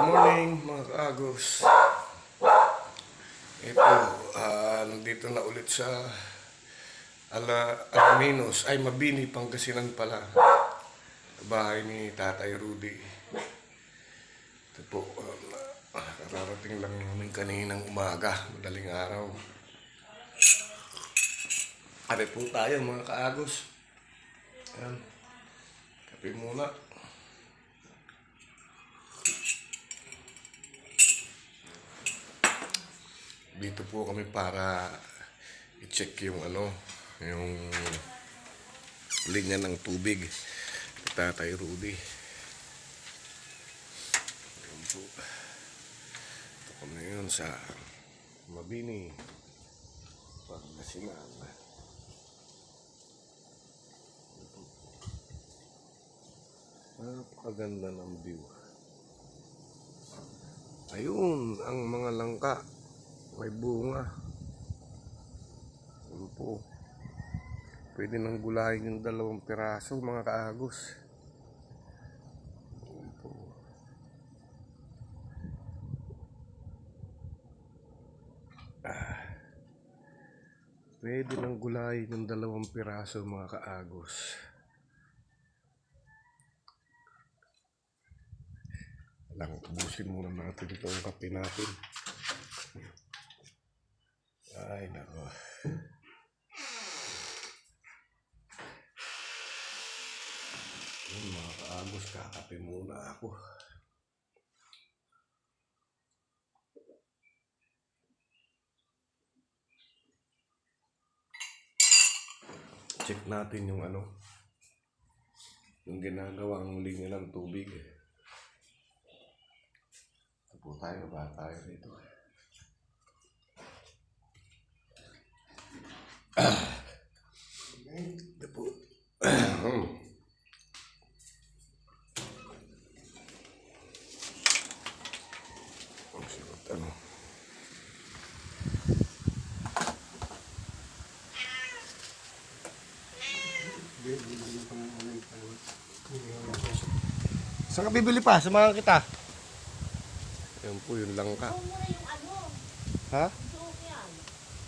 morning mga kaagos. Ito, nandito na ulit sa Alaminos, ay Mabini, Pangasinan pala. Bahay ni Tatay Rudy. Ito po, kararating lang namin kaninang umaga, madaling araw. Kape po tayo mga kaagos. Ayan, kape muna. Dito po kami para i-check yung yung linya ng tubig ni Tatay Rudy. Ayan po. Ito kami ngayon sa Mabini, Pangasinan. Napakaganda ng view. Ayun, ang mga langka. May bunga. Ano po. Pwede nang gulayin yung 2 piraso mga kaagos. Ano po. Pwede nang gulayin yung 2 piraso mga kaagos. Lang, ubusin muna natin itong kape natin. Ay, nako. Mga kaagos, kakape muna ako. Check natin yung yung ginagawang linya ng tubig. Ito po tayo, ba tayo dito. Ito po. Saan ka bibili pa? Samahan kita. Yan po yung langka. Ha?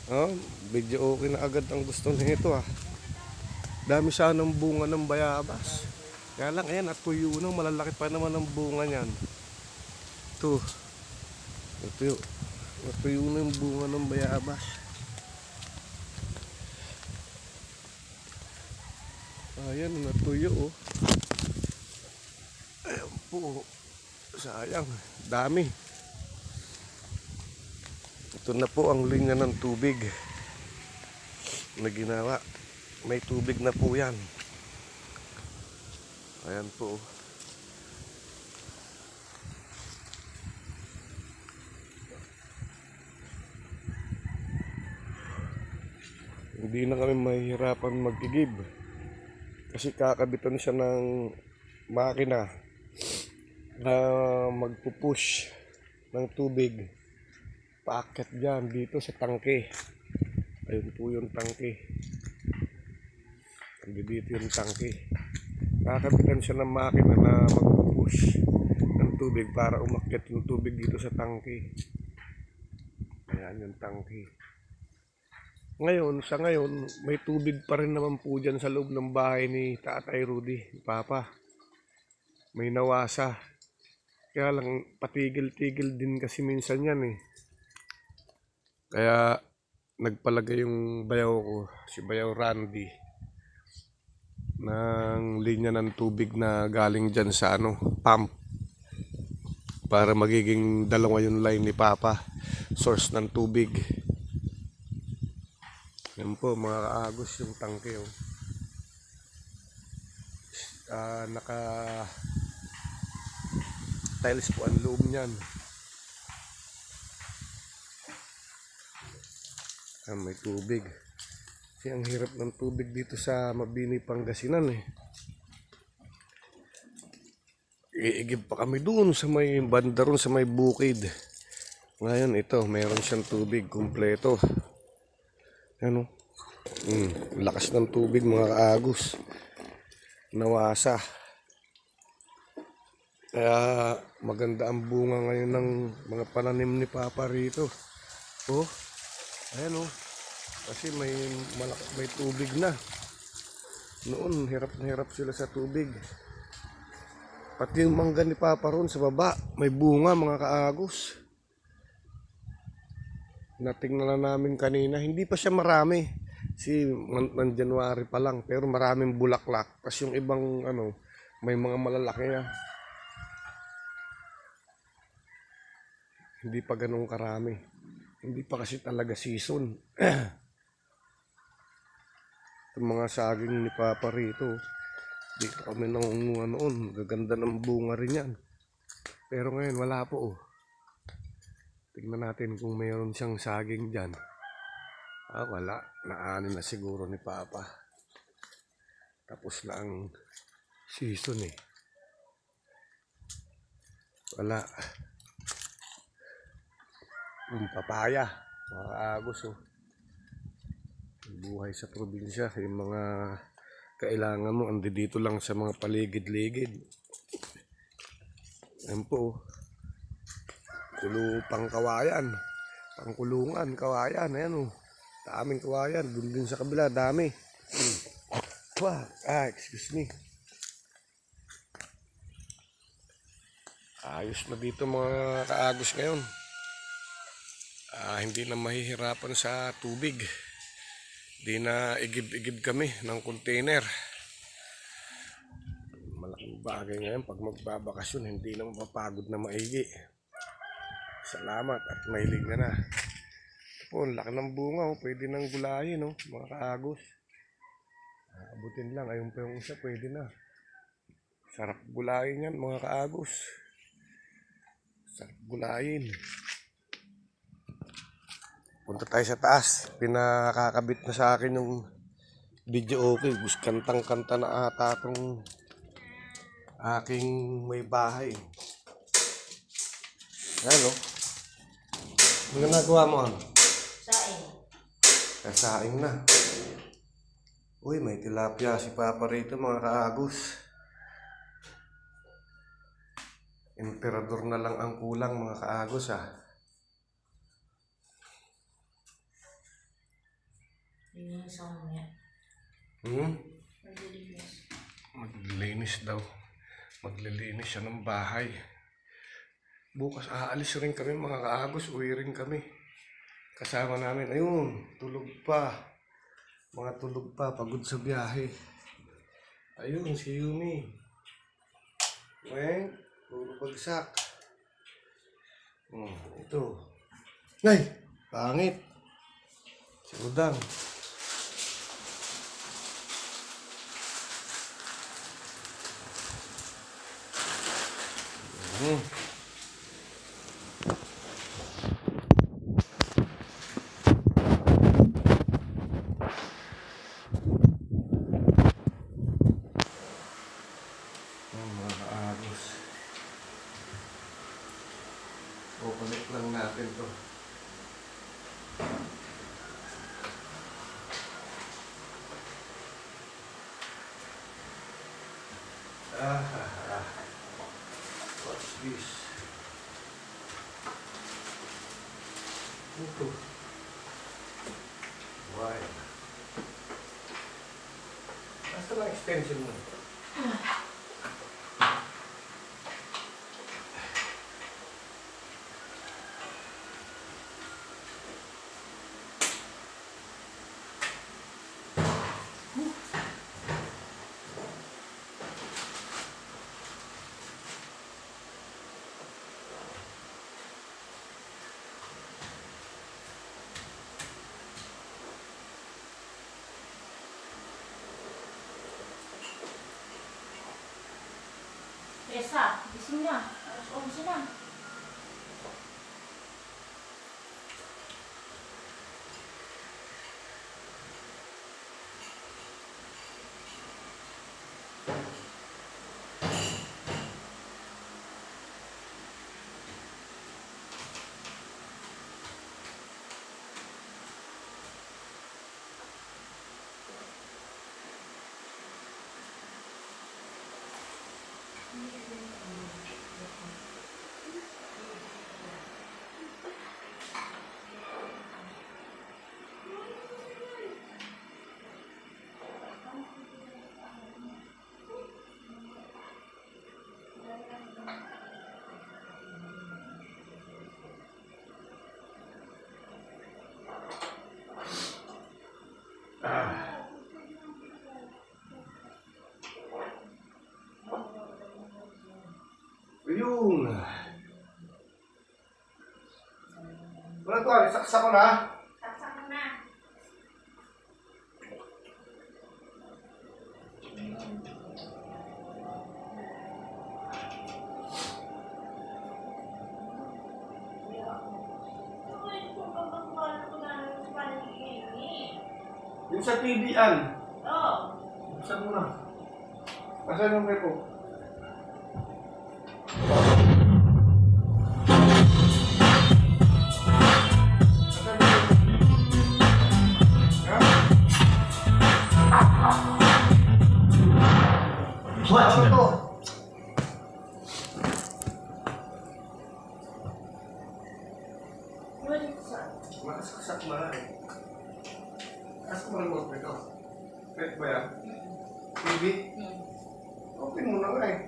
Oh, medyo okay na agad ang gusto nito Dami sanang bunga ng bayabas. Kaya lang, ayan, at tuyo nang malalaki pa naman ang bunga niyan. Ito. Natuyo na yung bunga ng bayabas. Ayan, natuyo Ayan po. Sayang. Dami. Ito na po ang linya ng tubig na ginawa. May tubig na po yan. Ayan po. Hindi na kami mahihirapan mag-igib. Kasi kakabitan siya ng makina na magpupush ng tubig paakyat dyan dito sa tangke. Ayun po yung tangke. Dito yung tangke. Kakabitan siya ng makina na magpupush ng tubig para umakyat yung tubig dito sa tangke. Ayan yung tangke. Ngayon, sa ngayon, may tubig pa rin naman po dyan sa loob ng bahay ni Tatay Rudy, ni Papa. May nawasa. Kaya lang, patigil-tigil din kasi minsan yan Kaya, nagpalagay yung bayaw ko, si Bayaw Randy, ng linya ng tubig na galing dyan sa pump. Para magiging 2 yung line ni Papa. Source ng tubig. Yan po mga kaagos yung tangke naka tiles po ang loob niyan. May tubig. Kasi ang hirap ng tubig dito sa Mabini, Pangasinan Iigib pa kami doon sa may banda ron, sa may bukid. Ngayon ito, meron siyang tubig kumpleto. Lakas ng tubig mga kaagos. Nawasa. Kaya maganda ang bunga ngayon ng mga pananim ni Papa rito. Oh, ayan oh. Kasi may tubig na. Noon, hirap na hirap sila sa tubig. Pati yung mangga ni Papa ron sa baba, may bunga mga kaagos. Natingnan na namin kanina, hindi pa siya marami. Man January pa lang, pero maraming bulaklak. Kasi yung ibang may mga malalaki na. Hindi pa ganun karami. Hindi pa kasi talaga season. Yung mga saging ni Papa rito, dito kami nangunguha noon. Gaganda ng bunga rin yan. Pero ngayon wala po oh. Tignan natin kung mayroon siyang saging dyan. Wala. Naanin na siguro ni Papa. Tapos na ang season eh. Wala. Yung papaya. Mga agos oh. Buhay sa probinsya. Yung mga kailangan mo, andi dito lang sa mga paligid-ligid. Ayan po oh. Pangkawayan. Pangkulungan, kawayan. Ayan oh. Daming kawayan. Doon din sa kabila, dami. Excuse me. Ayos na dito mga kaagos ngayon. Hindi na mahihirapan sa tubig. Hindi na igib-igib kami ng container. Malaking bagay ngayon pag magbabakasyon, hindi na mapapagod na maigi. Salamat at mahilig na. Po, laki ng bunga oh. Pwede nang gulayin oh, mga kaagos. Abutin lang, ayun pa yung isa, pwede na. Sarap gulayin yan mga kaagos. Sarap gulayin. Punta tayo sa taas. Pinakakabit na sa akin yung video okay. Kantang-kanta na ata itong aking may bahay. Ano? Ano nagawa mo? Saing. Kasaing na. Uy, may tilapia si Papa rito mga kaagos. Emperador na lang ang kulang mga kaagos Linis ako niya. Maglilinis. Maglilinis daw. Maglilinis siya ng bahay. Bukas aalis rin kami mga kaagos. Uwi rin kami. Kasama namin. Ayun, tulog pa. Mga tulog pa. Pagod sa biyahe. Ayun, si Yumi. Weng, puro bagsak. Ito. Ay, pangit. Si Udang. Mga kaagos. Connect lang natin to. What's this? Ito. Why? Basta lang extension mo. Teresa, gising na. Alas 11 na. Ayun. Wala to, saksak ko na. Saksak mo na. Yung sa TV yan. Oo. Buksan mo na. Asan yung repo? Platinum. Makasaksak mo na eh. Ask mo remote nito. Pwede ba yan? TV? Open mo na nga eh.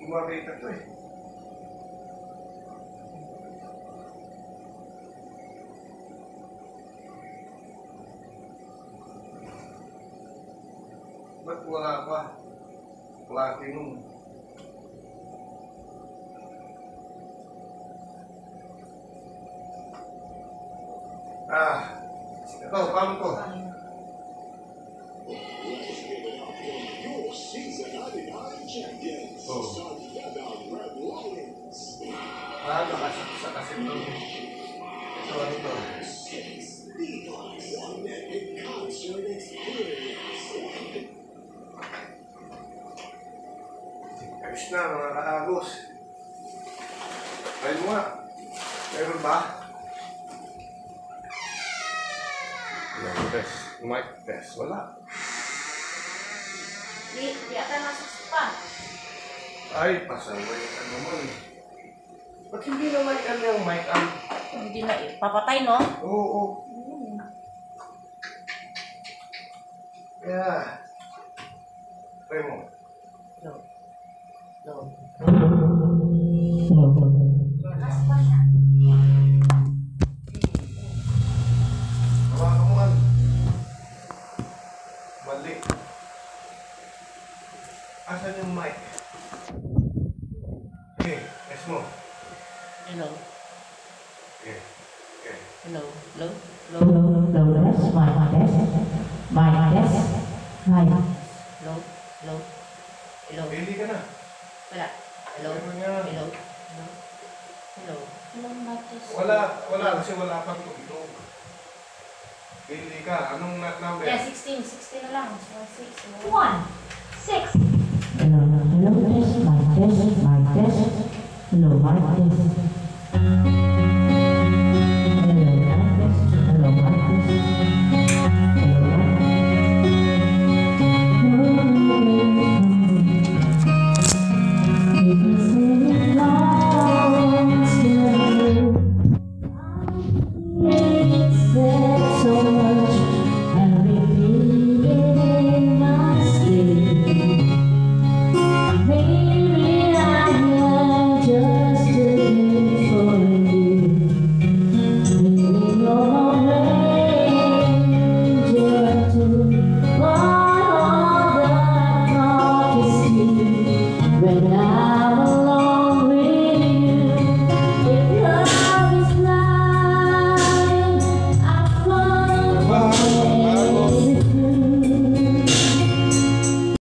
Kumakita to eh. Ba't wala pa? Platinum. Ito, paano to? Nakasaksa kasi ito. Ito, ano to? Ayos na, mga kaagos. Ayun mo nga. Meron ba? Yan, test. Mic test. Wala. Di ata nasaspan. Ay, pasaway ka naman. Ba't hindi na mic ano yung mic ang? Hindi na eh. Papatay, no? Oo. Kaya. Try mo. Nasaspan siya. Hawakan mo nga. Mali. Asan yung mic? Okay, test mo. Hello. Okay. Okay. Hello. Hello. Hello. Hello, test, mic test, hi. Hello. Hello. Hello. Pili ka na. Wala. Hello. Ano nga? Hello. Hello. Hello. Hello, Marcus. Wala kasi wala pang tugtog. Pili ka. Anong number? Yeah, 16. 16 na lang. 6. 1, 6. Hello, test, mic test, hello, mic test.